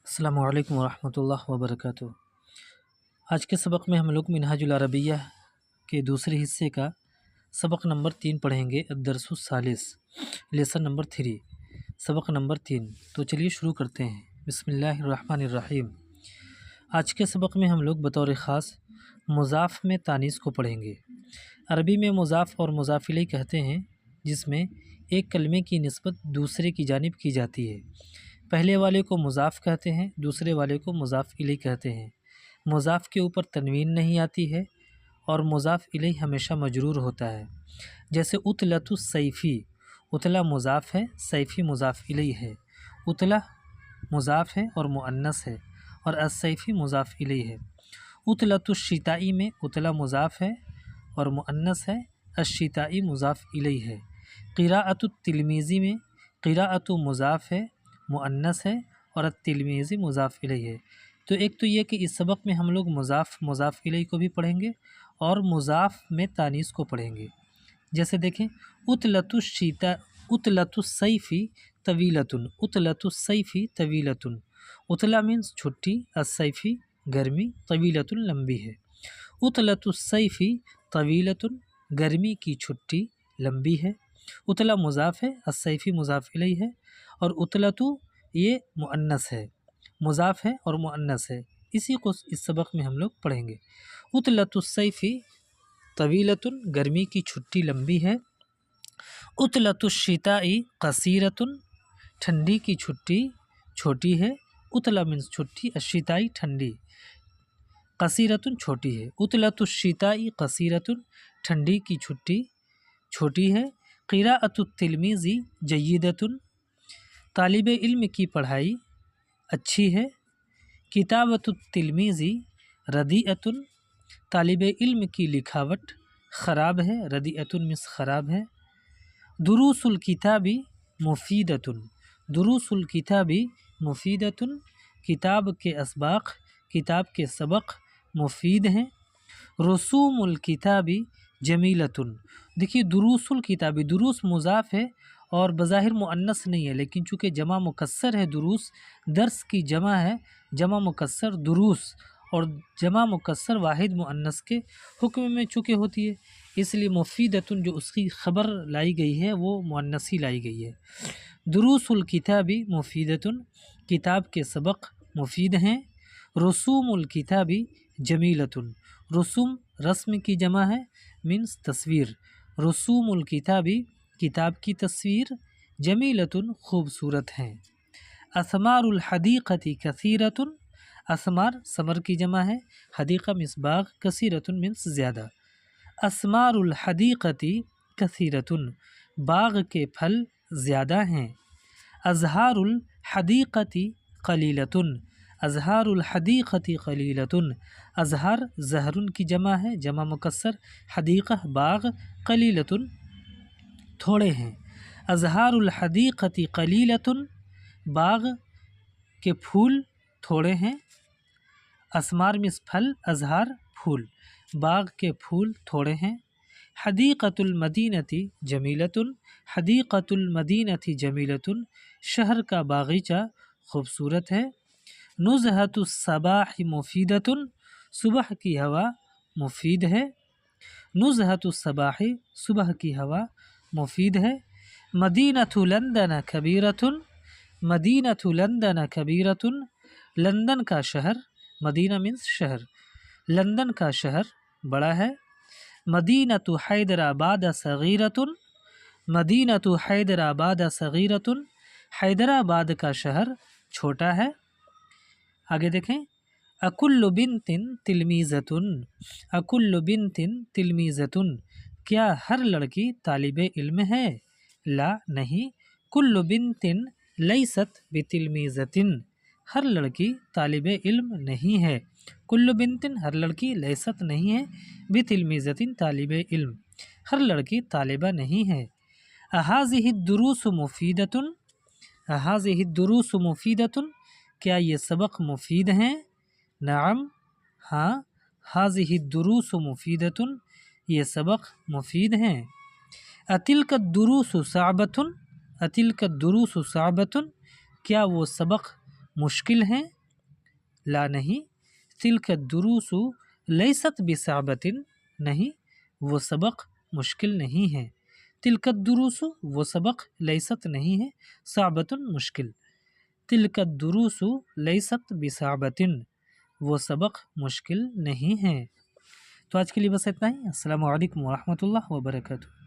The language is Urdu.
السلام علیکم ورحمۃ اللہ وبرکاتہ۔ آج کے سبق میں ہم لوگ منہاج العربیہ کے دوسرے حصے کا سبق نمبر 3 پڑھیں گے، الدرس الثالث، لیسن نمبر 3، سبق نمبر 3۔ تو چلیے شروع کرتے ہیں۔ بسم اللہ الرحمن الرحیم۔ آج کے سبق میں ہم لوگ بطور خاص مضاف میں تانیث کو پڑھیں گے۔ عربی میں مضاف اور مضاف الیہ کہتے ہیں جس میں ایک کلمے کی نسبت دوسرے کی جانب کی جاتی ہے۔ پہلے والے کو مضاف کہتے ہیں، دوسرے والے کو مضاف الیہ کہتے ہیں۔ مضاف کے اوپر تنوین نہیں آتی ہے اور مضاف الیہ ہمیشہ مجرور ہوتا ہے، جیسے اطلۃ السیفی۔ اطلہ مضاف ہے، سیفی مضاف الیہ ہے۔ اطلہ مضاف ہے اور مؤنث ہے، اور السیفی مضاف الیہ ہے۔ اطلۃ الشتائی میں اطلہ مضاف ہے اور مؤنث ہے، الشتائی مضاف الیہ ہے۔ قراءۃ التلمیذی میں قراءۃ مضاف ہے، مؤنث ہے، اور التلمیذی مضاف الیہ ہے۔ تو ایک تو یہ کہ اس سبق میں ہم لوگ مضاف الیہ کو بھی پڑھیں گے اور مضاف میں تانیث کو پڑھیں گے۔ جیسے دیکھیں، اطلۃ السیفی طویلۃ، اطلۃ السیفی طویلۃ۔ اطلہ مینس چھٹی، السیفی گرمی، طویلۃ لمبی ہے۔ اطلۃ السیفی طویلۃ، گرمی کی چھٹی لمبی ہے۔ اطلہ مضاف ہے، السیفی مضاف الیہ ہے، اور اطلۃ یہ مؤنث ہے، مضاف ہے اور مؤنث ہے۔ اسی کو اس سبق میں ہم لوگ پڑھیں گے۔ اطلۃ السیفی طویلۃ، گرمی کی چھٹی لمبی ہے۔ اطلۃ الشتائی قصیرۃ، ٹھنڈی کی چھٹی چھوٹی ہے۔ اطلہ مینس چھٹی، الشتائی ٹھنڈی، قصیرۃ چھوٹی ہے۔ اطلۃ الشتائی قصیرۃ، ٹھنڈی کی چھٹی چھوٹی ہے۔ قراءۃ التلمیذ جیدۃ، طالب علم کی پڑھائی اچھی ہے۔ کتابۃ التلمیذ ردیئۃ، طالب علم کی لکھاوٹ خراب ہے، ردیئۃ مس خراب ہے۔ دروس الکتاب مفیدۃ، دروس الکتاب مفیدۃ، کتاب کے اسباق، کتاب کے سبق مفید ہیں۔ رسوم الکتاب جمیلۃ، دیکھیے دروس الکتاب، دروس مضاف ہے اور بظاہر مؤنث نہیں ہے، لیکن چونکہ جمع مکسر ہے، دروس درس کی جمع ہے، جمع مکسر دروس، اور جمع مکسر واحد مؤنث کے حکم میں چونکہ ہوتی ہے، اس لیے مفیدۃ جو اس کی خبر لائی گئی ہے وہ مؤنثی لائی گئی ہے۔ دروس الکتاب مفیدۃ، کتاب کے سبق مفید ہیں۔ رسوم الکتاب جمیلۃ، رسوم رسم کی جمع ہے، مینس تصویر۔ رسوم الکتاب کتاب کی تصویر، جمیلۃ خوبصورت ہیں۔ اثمار الحدیقۃ کثیرۃ، اثمار ثمر کی جمع ہے، حدیقہ مینس باغ، کثیرۃ مینس زیادہ۔ اثمار الحدیقۃ کثیرۃ، باغ کے پھل زیادہ ہیں۔ ازہار الحدیقۃ قلیلۃ، ازہار الحدیقۃ قلیلۃ، ازہار زہرن کی جمع ہے، جمع مکسر، حدیقہ باغ، قلیلۃ تھوڑے ہیں۔ ازہار الحدیقۃ قلیلۃ، باغ کے پھول تھوڑے ہیں۔ اسمار مس پھل، ازہار پھول، باغ کے پھول تھوڑے ہیں۔ حدیقۃ المدینۃ جمیلۃ، حدیقۃ المدینۃ جمیلۃ، شہر کا باغیچہ خوبصورت ہے۔ نزہۃ الصباح مفیدۃ، صبح کی ہوا مفید ہے۔ نزہۃ الصباح، صبح کی ہوا مفید ہے۔ مدینۃ لندن کبیرۃ، مدینۃ لندن کبیرۃ، لندن کا شہر، مدینہ مینس شہر، لندن کا شہر بڑا ہے۔ مدینۃ حیدرآباد صغیرۃ، مدینۃ حیدرآباد صغیرۃ، حیدرآباد کا شہر چھوٹا ہے۔ آگے دیکھیں، اکل بنت تلمیذۃ، اکل بنت تلمیذۃ، کیا ہر لڑکی طالب علم ہے؟ لا نہیں، کل بنت لیست بتلمیذۃ، ہر لڑکی طالب علم نہیں ہے۔ کل بنت ہر لڑکی، لیست نہیں ہے، بتلمیذۃ طالب علم، ہر لڑکی طالبہ نہیں ہے۔ اہذہ الدروس مفیدۃ، اہذہ الدروس مفیدۃ، کیا یہ سبق مفید ہیں؟ نعم ہاں، ہذہ الدروس مفیدۃ، یہ سبق مفید ہیں۔ اتلک الدروس صعبۃ، اتلک الدروس صعبۃ، کیا وہ سبق مشکل ہیں، لا نہیں، تلک الدروس لیست بصعبۃ، نہیں وہ سبق مشکل نہیں ہے، تلک الدروس وہ سبق لیست نہیں ہے، صعبۃ مشکل، تلک الدروس لیست بصعبۃ وہ سبق مشکل نہیں ہے۔ تو آج کے لیے بس اتنا ہی۔ السلام علیکم ورحمۃ اللہ وبرکاتہ۔